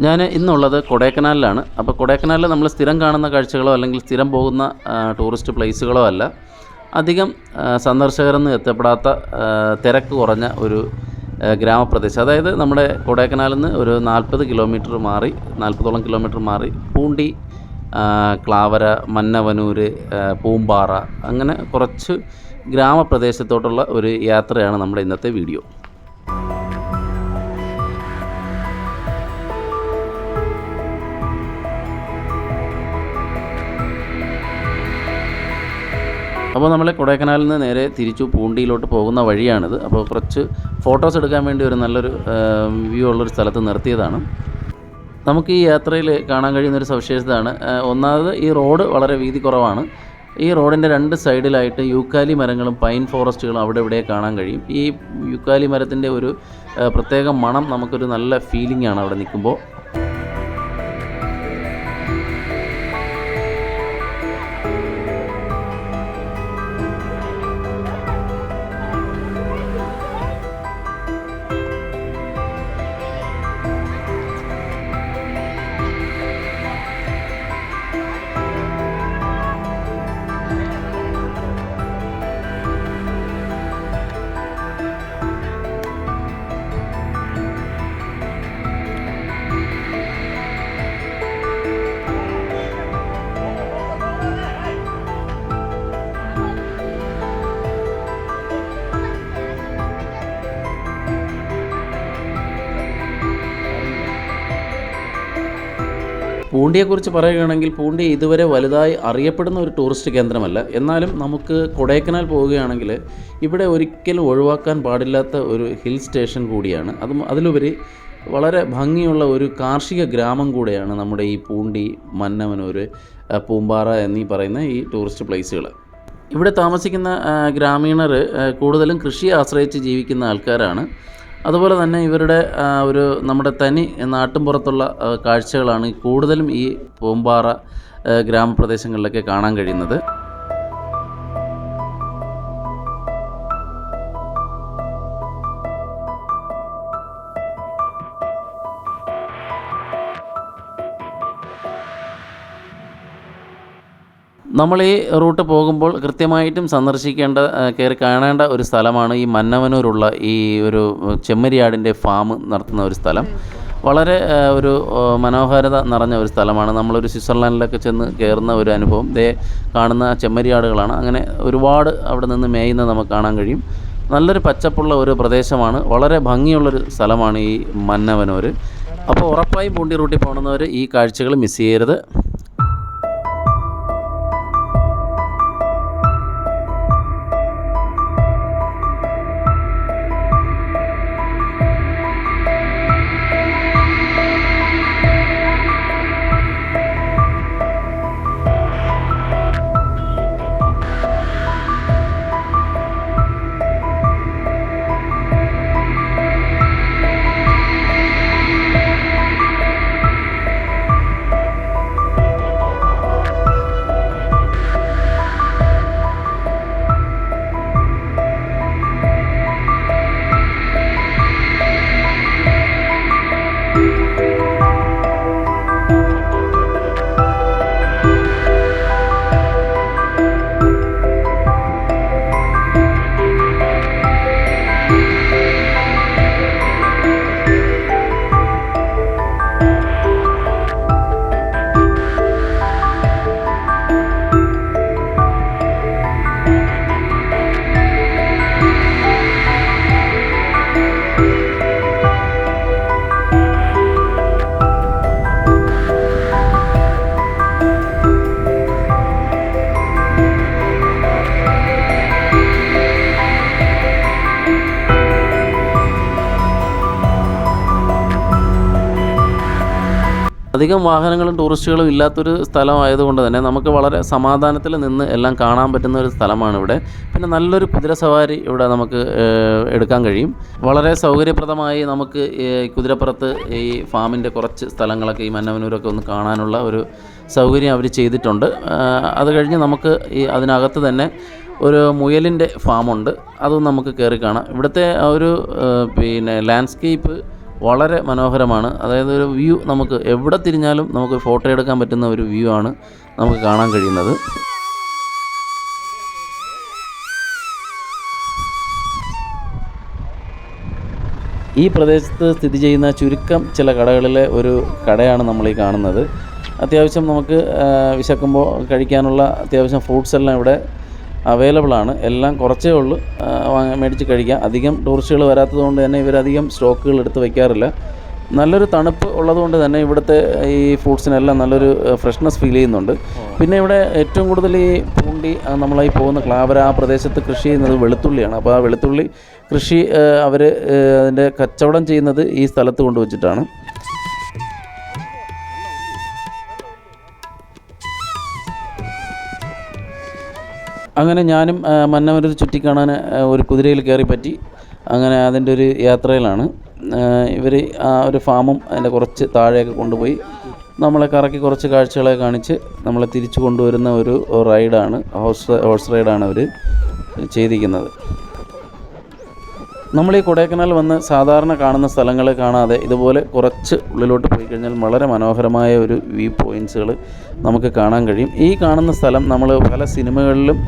ഞാൻ ഇന്നുള്ളത് കൊടൈക്കനാലിലാണ്. അപ്പോൾ കൊടൈക്കനാലിൽ നമ്മൾ സ്ഥിരം കാണുന്ന കാഴ്ചകളോ അല്ലെങ്കിൽ സ്ഥിരം പോകുന്ന ടൂറിസ്റ്റ് പ്ലേസുകളോ അല്ല. അധികം സന്ദർശകരൊന്നും എത്തപ്പെടാത്ത തിരക്ക് കുറഞ്ഞ ഒരു ഗ്രാമപ്രദേശം. അതായത് നമ്മുടെ കൊടൈക്കനാലിൽ നിന്ന് ഒരു 40 കിലോമീറ്റർ മാറി 40ഓളം കിലോമീറ്റർ മാറി പൂണ്ടി, ക്ലാവര, മന്നവനൂർ, പൂമ്പാറ അങ്ങനെ കുറച്ച് ഗ്രാമപ്രദേശത്തോട്ടുള്ള ഒരു യാത്രയാണ് നമ്മുടെ ഇന്നത്തെ വീഡിയോ. അപ്പോൾ നമ്മൾ കൊടൈക്കനാലിൽ നിന്ന് നേരെ തിരിച്ചു പൂണ്ടിയിലോട്ട് പോകുന്ന വഴിയാണിത്. അപ്പോൾ കുറച്ച് ഫോട്ടോസ് എടുക്കാൻ വേണ്ടി ഒരു നല്ലൊരു വ്യൂ ഉള്ളൊരു സ്ഥലത്ത് നിർത്തിയതാണ്. നമുക്ക് ഈ യാത്രയിൽ കാണാൻ കഴിയുന്നൊരു സവിശേഷതയാണ്. ഒന്നാമത് ഈ റോഡ് വളരെ വീതി കുറവാണ്. ഈ റോഡിൻ്റെ 2 സൈഡിലായിട്ട് യൂക്കാലി മരങ്ങളും പൈൻ ഫോറസ്റ്റുകളും അവിടെ ഇവിടെ കാണാൻ കഴിയും. ഈ യൂക്കാലി മരത്തിൻ്റെ ഒരു പ്രത്യേക മണം നമുക്കൊരു നല്ല ഫീലിംഗ് ആണ് അവിടെ നിൽക്കുമ്പോൾ. പൂണ്ടിയെക്കുറിച്ച് പറയുകയാണെങ്കിൽ പൂണ്ടി ഇതുവരെ വലുതായി അറിയപ്പെടുന്ന ഒരു ടൂറിസ്റ്റ് കേന്ദ്രമല്ല. എന്നാലും നമുക്ക് കൊടൈക്കനാൽ പോവുകയാണെങ്കിൽ ഇവിടെ ഒരിക്കലും ഒഴിവാക്കാൻ പാടില്ലാത്ത ഒരു ഹിൽ സ്റ്റേഷൻ കൂടിയാണ്. അതിലുപരി വളരെ ഭംഗിയുള്ള ഒരു കാർഷിക ഗ്രാമം കൂടെയാണ് നമ്മുടെ ഈ പൂണ്ടി, മന്നവനൂർ, പൂമ്പാറ എന്നീ പറയുന്ന ഈ ടൂറിസ്റ്റ് പ്ലേസുകൾ. ഇവിടെ താമസിക്കുന്ന ഗ്രാമീണർ കൂടുതലും കൃഷിയെ ആശ്രയിച്ച് ജീവിക്കുന്ന ആൾക്കാരാണ്. അതുപോലെ തന്നെ ഇവരുടെ നമ്മുടെ തനി നാട്ടിൻപുറത്തുള്ള കാഴ്ചകളാണ് കൂടുതലും ഈ പൂമ്പാറ ഗ്രാമപ്രദേശങ്ങളിലൊക്കെ കാണാൻ കഴിയുന്നത്. നമ്മൾ ഈ റൂട്ട് പോകുമ്പോൾ കൃത്യമായിട്ടും കയറി കാണേണ്ട ഒരു സ്ഥലമാണ് ഈ മന്നവനൂരുള്ള ഈ ഒരു ചെമ്മരിയാടിൻ്റെ ഫാം നടത്തുന്ന ഒരു സ്ഥലം. വളരെ ഒരു മനോഹാരിത നിറഞ്ഞ ഒരു സ്ഥലമാണ്. നമ്മളൊരു സ്വിറ്റ്സർലാൻഡിലൊക്കെ ചെന്ന് കയറുന്ന ഒരു അനുഭവം. കാണുന്ന ചെമ്മരിയാടുകളാണ്. അങ്ങനെ ഒരുപാട് അവിടെ നിന്ന് മേയുന്നത് നമുക്ക് കാണാൻ കഴിയും. നല്ലൊരു പച്ചപ്പുള്ള ഒരു പ്രദേശമാണ്. വളരെ ഭംഗിയുള്ളൊരു സ്ഥലമാണ് ഈ മന്നവനൂർ. അപ്പോൾ ഉറപ്പായും പൂണ്ടി റൂട്ടിൽ പോകുന്നവർ ഈ കാഴ്ചകൾ മിസ് ചെയ്യരുത്. അധികം വാഹനങ്ങളും ടൂറിസ്റ്റുകളും ഇല്ലാത്തൊരു സ്ഥലമായതുകൊണ്ട് തന്നെ നമുക്ക് വളരെ സമാധാനത്തിൽ നിന്ന് എല്ലാം കാണാൻ പറ്റുന്ന ഒരു സ്ഥലമാണ് ഇവിടെ. പിന്നെ നല്ലൊരു കുതിര സവാരി ഇവിടെ നമുക്ക് എടുക്കാൻ കഴിയും. വളരെ സൗകര്യപ്രദമായി നമുക്ക് കുതിരപ്പുറത്ത് ഈ ഫാമിൻ്റെ കുറച്ച് സ്ഥലങ്ങളൊക്കെ ഈ മന്നവനൂരൊക്കെ ഒന്ന് കാണാനുള്ള ഒരു സൗകര്യം അവർ ചെയ്തിട്ടുണ്ട്. അത് കഴിഞ്ഞ് നമുക്ക് അതിനകത്ത് തന്നെ ഒരു മുയലിൻ്റെ ഫാമുണ്ട്, അതും നമുക്ക് കയറി കാണാം. ഇവിടുത്തെ ഒരു ലാൻഡ്സ്കേപ്പ് വളരെ മനോഹരമാണ്. അതായത് ഒരു വ്യൂ നമുക്ക് എവിടെ തിരിഞ്ഞാലും നമുക്ക് ഫോട്ടോ എടുക്കാൻ പറ്റുന്ന ഒരു വ്യൂ ആണ് നമുക്ക് കാണാൻ കഴിയുന്നത്. ഈ പ്രദേശത്ത് സ്ഥിതി ചെയ്യുന്ന ചുരുക്കം ചില കടകളിലെ ഒരു കടയാണ് നമ്മളീ കാണുന്നത്. അത്യാവശ്യം നമുക്ക് വിശക്കുമ്പോൾ കഴിക്കാനുള്ള അത്യാവശ്യം ഫ്രൂട്ട്സ് എല്ലാം ഇവിടെ അവൈലബിൾ ആണ്. എല്ലാം കുറച്ചേ ഉള്ളൂ, മേടിച്ച് കഴിക്കാം. അധികം ടൂറിസ്റ്റുകൾ വരാത്തത് കൊണ്ട് തന്നെ ഇവരധികം സ്റ്റോക്കുകൾ എടുത്ത് വയ്ക്കാറില്ല. നല്ലൊരു തണുപ്പ് ഉള്ളതുകൊണ്ട് തന്നെ ഇവിടുത്തെ ഈ ഫ്രൂട്ട്സിനെല്ലാം നല്ലൊരു ഫ്രഷ്നെസ് ഫീൽ ചെയ്യുന്നുണ്ട്. പിന്നെ ഇവിടെ ഏറ്റവും കൂടുതൽ ഈ പൂണ്ടി നമ്മളീ പോകുന്ന ക്ലാവര ആ പ്രദേശത്ത് കൃഷി ചെയ്യുന്നത് വെളുത്തുള്ളിയാണ്. അപ്പോൾ ആ വെളുത്തുള്ളി കൃഷി അവർ അതിൻ്റെ കച്ചവടം ചെയ്യുന്നത് ഈ സ്ഥലത്ത് കൊണ്ടുവച്ചിട്ടാണ്. അങ്ങനെ ഞാനും മന്നവനൂർ ചുറ്റിക്കാണാൻ ഒരു കുതിരയിൽ കയറി പറ്റി. അങ്ങനെ അതിൻ്റെ ഒരു യാത്രയിലാണ്. ഇവർ ആ ഒരു ഫാമും അതിൻ്റെ കുറച്ച് താഴെയൊക്കെ കൊണ്ടുപോയി നമ്മളെ കറക്കി കുറച്ച് കാഴ്ചകളെ കാണിച്ച് നമ്മളെ തിരിച്ചു കൊണ്ടുവരുന്ന ഒരു റൈഡാണ്, ഹോഴ്സ് റൈഡാണ് അവർ ചെയ്തിരിക്കുന്നത്. നമ്മൾ ഈ കൊടൈക്കനാൽ വന്ന് സാധാരണ കാണുന്ന സ്ഥലങ്ങൾ കാണാതെ ഇതുപോലെ കുറച്ച് ഉള്ളിലോട്ട് പോയി കഴിഞ്ഞാൽ വളരെ മനോഹരമായ ഒരു വ്യൂ പോയിൻറ്റ്സുകൾ നമുക്ക് കാണാൻ കഴിയും. ഈ കാണുന്ന സ്ഥലം നമ്മൾ പല സിനിമകളിലും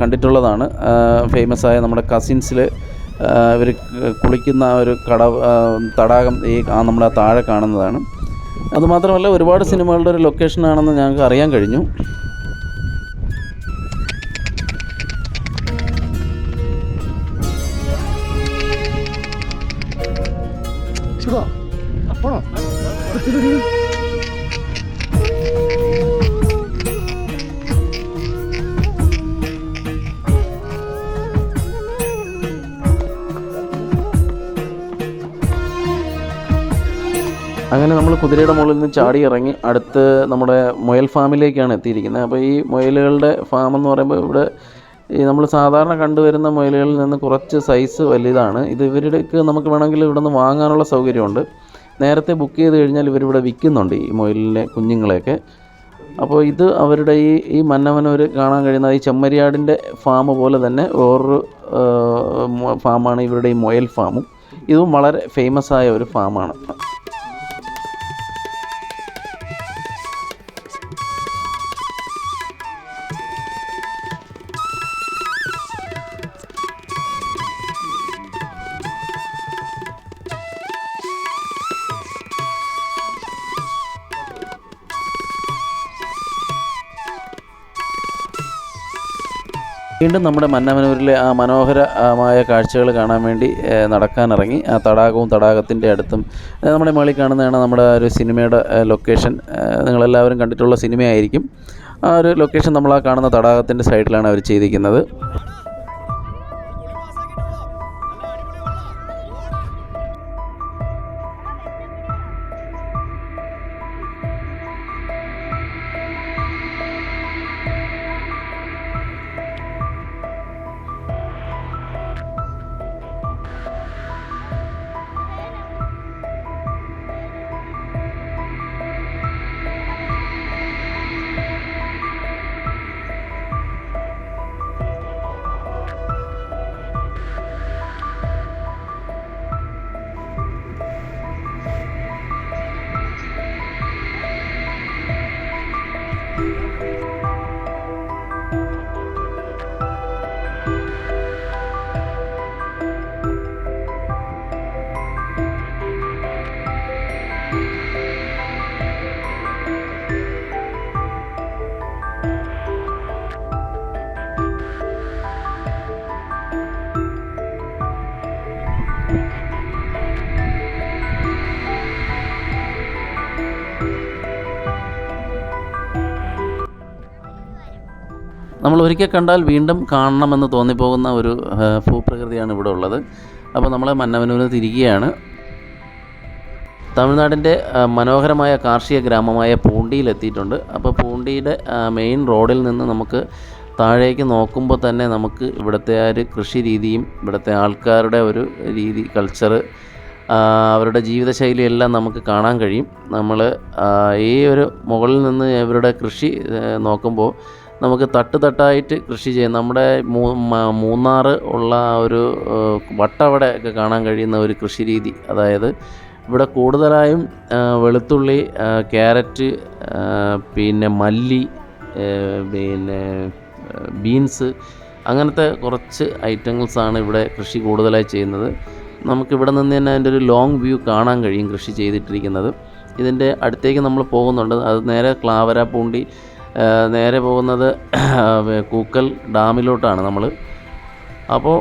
കണ്ടിട്ടുള്ളതാണ്. ഫേമസ് ആയ നമ്മുടെ കസിൻസിൽ ഇവർ കുളിക്കുന്ന ഒരു തടാകം ഈ നമ്മുടെ താഴെ കാണുന്നതാണ്. അതുമാത്രമല്ല ഒരുപാട് സിനിമകളുടെ ഒരു ലൊക്കേഷനാണെന്ന് ഞങ്ങൾക്ക് അറിയാൻ കഴിഞ്ഞു. അങ്ങനെ നമ്മൾ കുതിരയുടെ മുകളിൽ നിന്ന് ചാടി ഇറങ്ങി അടുത്ത് നമ്മുടെ മുയൽ ഫാമിലേക്കാണ് എത്തിയിരിക്കുന്നത്. അപ്പോൾ ഈ മുയലുകളുടെ ഫാം എന്ന് പറയുമ്പോൾ ഇവിടെ ഈ നമ്മൾ സാധാരണ കണ്ടുവരുന്ന മുയലുകളിൽ നിന്ന് കുറച്ച് സൈസ് വലുതാണ്. ഇത് ഇവരുടെക്ക് നമുക്ക് വേണമെങ്കിൽ ഇവിടെ നിന്ന് വാങ്ങാനുള്ള സൗകര്യമുണ്ട്. നേരത്തെ ബുക്ക് ചെയ്ത് കഴിഞ്ഞാൽ ഇവരിവിടെ വിൽക്കുന്നുണ്ട് ഈ മുയലിൻ്റെ കുഞ്ഞുങ്ങളെയൊക്കെ. അപ്പോൾ ഇത് അവരുടെ ഈ മന്നവനൂർ കാണാൻ കഴിയുന്ന ഈ ചെമ്മരിയാടിൻ്റെ ഫാം പോലെ തന്നെ വേറൊരു ഫാമാണ് ഇവരുടെ ഈ മുയൽ ഫാമും. ഇതും വളരെ ഫേമസ് ആയ ഒരു ഫാമാണ്. വീണ്ടും നമ്മുടെ മന്നവനൂരിലെ ആ മനോഹരമായ കാഴ്ചകൾ കാണാൻ വേണ്ടി നടക്കാനിറങ്ങി. ആ തടാകത്തിൻ്റെ അടുത്തും നമ്മുടെ മുകളിൽ കാണുന്നതാണ് നമ്മുടെ ഒരു സിനിമയുടെ ലൊക്കേഷൻ. നിങ്ങളെല്ലാവരും കണ്ടിട്ടുള്ള സിനിമയായിരിക്കും. ആ ഒരു ലൊക്കേഷൻ നമ്മൾ ആ കാണുന്ന തടാകത്തിൻ്റെ സൈഡിലാണ് അവർ ചെയ്തിരിക്കുന്നത്. നമ്മൾ ഒരിക്കൽ കണ്ടാൽ വീണ്ടും കാണണമെന്ന് തോന്നിപ്പോകുന്ന ഒരു ഭൂപ്രകൃതിയാണ് ഇവിടെ ഉള്ളത്. അപ്പോൾ നമ്മൾ മന്നവനൂർ തിരിക്കുകയാണ്. തമിഴ്നാടിൻ്റെ മനോഹരമായ കാർഷിക ഗ്രാമമായ പൂണ്ടിയിലെത്തിയിട്ടുണ്ട്. അപ്പോൾ പൂണ്ടിയുടെ മെയിൻ റോഡിൽ നിന്ന് നമുക്ക് താഴേക്ക് നോക്കുമ്പോൾ തന്നെ നമുക്ക് ഇവിടുത്തെ ആ ഒരു കൃഷി രീതിയും ഇവിടുത്തെ ആൾക്കാരുടെ ഒരു രീതി, കൾച്ചറ്, അവരുടെ ജീവിതശൈലിയെല്ലാം നമുക്ക് കാണാൻ കഴിയും. നമ്മൾ ഈ ഒരു മുകളിൽ നിന്ന് ഇവരുടെ കൃഷി നോക്കുമ്പോൾ നമുക്ക് തട്ടായിട്ട് കൃഷി ചെയ്യാം. നമ്മുടെ മൂന്നാർ ഉള്ള ഒരു വട്ടവടയൊക്കെ കാണാൻ കഴിയുന്ന ഒരു കൃഷി രീതി. അതായത് ഇവിടെ കൂടുതലായും വെളുത്തുള്ളി, ക്യാരറ്റ്, പിന്നെ മല്ലി, പിന്നെ ബീൻസ്, അങ്ങനത്തെ കുറച്ച് ഐറ്റങ്ങൾസാണ് ഇവിടെ കൃഷി കൂടുതലായി ചെയ്യുന്നത്. നമുക്കിവിടെ നിന്ന് തന്നെ അതിൻ്റെ ഒരു ലോങ് വ്യൂ കാണാൻ കഴിയും കൃഷി ചെയ്തിട്ടിരിക്കുന്നത്. ഇതിൻ്റെ അടുത്തേക്ക് നമ്മൾ പോകുന്നുണ്ട്. അത് നേരെ ക്ലാവരാപ്പൂണ്ടി നേരെ പോകുന്നത് കൂക്കൽ ഡാമിലോട്ടാണ് നമ്മൾ. അപ്പോൾ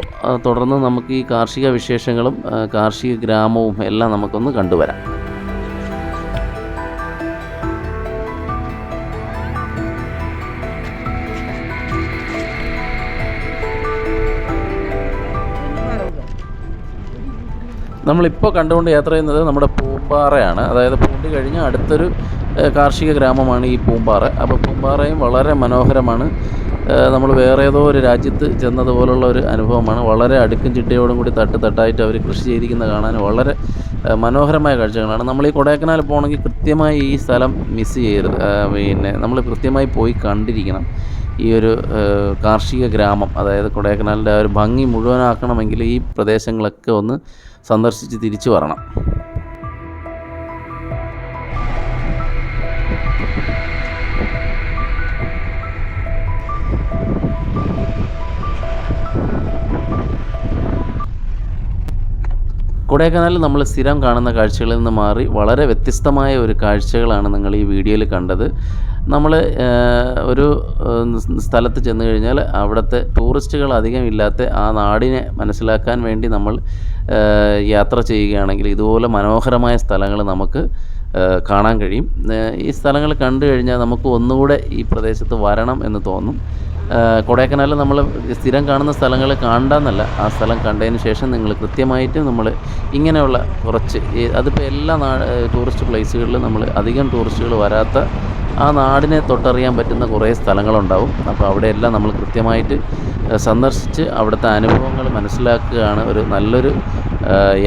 തുടർന്ന് നമുക്ക് ഈ കാർഷിക വിശേഷങ്ങളും കാർഷിക ഗ്രാമവും എല്ലാം നമുക്കൊന്ന് കണ്ടുവരാം. നമ്മളിപ്പോൾ കണ്ടുകൊണ്ട് യാത്ര ചെയ്യുന്നത് നമ്മുടെ പൂമ്പാറയാണ്. അതായത് പൂണ്ടി കഴിഞ്ഞ് അടുത്തൊരു കാർഷിക ഗ്രാമമാണ് ഈ പൂമ്പാറ. അപ്പോൾ പൂമ്പാറയും വളരെ മനോഹരമാണ്. നമ്മൾ വേറെ ഏതോ ഒരു രാജ്യത്ത് ചെന്നതുപോലുള്ള ഒരു അനുഭവമാണ്. വളരെ അടുക്കും ചിട്ടയോടും കൂടി തട്ടായിട്ട് അവർ കൃഷി ചെയ്തിരിക്കുന്നത് കാണാൻ വളരെ മനോഹരമായ കാഴ്ചകളാണ്. നമ്മൾ ഈ കൊടൈക്കനാൽ പോകണമെങ്കിൽ കൃത്യമായി ഈ സ്ഥലം മിസ് ചെയ്യരുത്. പിന്നെ നമ്മൾ കൃത്യമായി പോയി കണ്ടിരിക്കണം ഈ ഒരു കാർഷിക ഗ്രാമം. അതായത് കൊടൈക്കനാലിൻ്റെ ആ ഒരു ഭംഗി മുഴുവനാക്കണമെങ്കിൽ ഈ പ്രദേശങ്ങളൊക്കെ ഒന്ന് സന്ദർശിച്ച് തിരിച്ചു വരണം. കൊടൈക്കനാലിൽ നമ്മൾ സ്ഥിരം കാണുന്ന കാഴ്ചകളിൽ നിന്ന് മാറി വളരെ വ്യത്യസ്തമായ ഒരു കാഴ്ചകളാണ് നിങ്ങൾ ഈ വീഡിയോയിൽ കണ്ടത്. നമ്മൾ ഒരു സ്ഥലത്ത് ചെന്ന് കഴിഞ്ഞാൽ അവിടുത്തെ ടൂറിസ്റ്റുകൾ അധികം ഇല്ലാത്ത ആ നാടിനെ മനസ്സിലാക്കാൻ വേണ്ടി നമ്മൾ യാത്ര ചെയ്യുകയാണെങ്കിൽ ഇതുപോലെ മനോഹരമായ സ്ഥലങ്ങൾ നമുക്ക് കാണാൻ കഴിയും. ഈ സ്ഥലങ്ങൾ കണ്ടു കഴിഞ്ഞാൽ നമുക്ക് ഒന്നുകൂടെ ഈ പ്രദേശത്ത് വരണം എന്ന് തോന്നും. കൊടൈക്കനാലിൽ നമ്മൾ സ്ഥിരം കാണുന്ന സ്ഥലങ്ങൾ കാണണ്ടെന്നല്ല, ആ സ്ഥലം കണ്ടതിന് ശേഷം നിങ്ങൾ കൃത്യമായിട്ട് നമ്മൾ ഇങ്ങനെയുള്ള കുറച്ച് അതിപ്പോൾ എല്ലാ ടൂറിസ്റ്റ് പ്ലേസുകളിലും നമ്മൾ അധികം ടൂറിസ്റ്റുകൾ വരാത്ത ആ നാടിനെ തൊട്ടറിയാൻ പറ്റുന്ന കുറേ സ്ഥലങ്ങളുണ്ടാവും. അപ്പോൾ അവിടെയെല്ലാം നമ്മൾ കൃത്യമായിട്ട് സന്ദർശിച്ച് അവിടുത്തെ അനുഭവങ്ങൾ മനസ്സിലാക്കുകയാണ് ഒരു നല്ലൊരു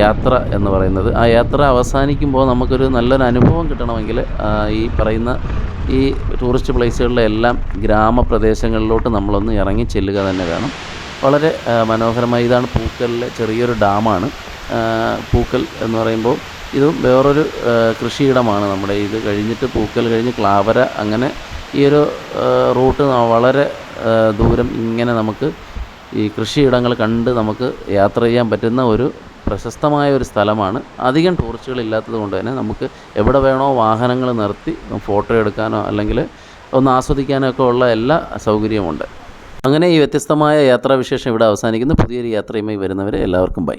യാത്ര എന്ന് പറയുന്നത്. ആ യാത്ര അവസാനിക്കുമ്പോൾ നമുക്കൊരു നല്ലൊരു അനുഭവം കിട്ടണമെങ്കിൽ ഈ പറയുന്ന ഈ ടൂറിസ്റ്റ് പ്ലേസുകളിലെ എല്ലാം ഗ്രാമപ്രദേശങ്ങളിലോട്ട് നമ്മളൊന്ന് ഇറങ്ങി ചെല്ലുക തന്നെ വേണം. വളരെ മനോഹരമായി. ഇതാണ് പൂക്കലിലെ ചെറിയൊരു ഡാമാണ്. പൂക്കൽ എന്ന് പറയുമ്പോൾ ഇതും വേറൊരു കൃഷിയിടമാണ്. നമ്മുടെ ഇത് കഴിഞ്ഞിട്ട് പൂക്കൽ കഴിഞ്ഞ് ക്ലാവര, അങ്ങനെ ഈ ഒരു റൂട്ട് വളരെ ദൂരം ഇങ്ങനെ നമുക്ക് ഈ കൃഷിയിടങ്ങൾ കണ്ട് നമുക്ക് യാത്ര ചെയ്യാൻ പറ്റുന്ന ഒരു പ്രശസ്തമായ ഒരു സ്ഥലമാണ്. അധികം ടൂറിസ്റ്റുകൾ ഇല്ലാത്തത് കൊണ്ട് തന്നെ നമുക്ക് എവിടെ വേണോ വാഹനങ്ങൾ നിർത്തി ഫോട്ടോ എടുക്കാനോ അല്ലെങ്കിൽ ഒന്ന് ആസ്വദിക്കാനോ ഒക്കെ ഉള്ള എല്ലാ സൗകര്യമുണ്ട്. അങ്ങനെ ഈ വ്യത്യസ്തമായ യാത്രാവിശേഷം ഇവിടെ അവസാനിക്കുന്നു. പുതിയൊരു യാത്രയുമായി വരുന്നവരെ എല്ലാവർക്കും ബൈ.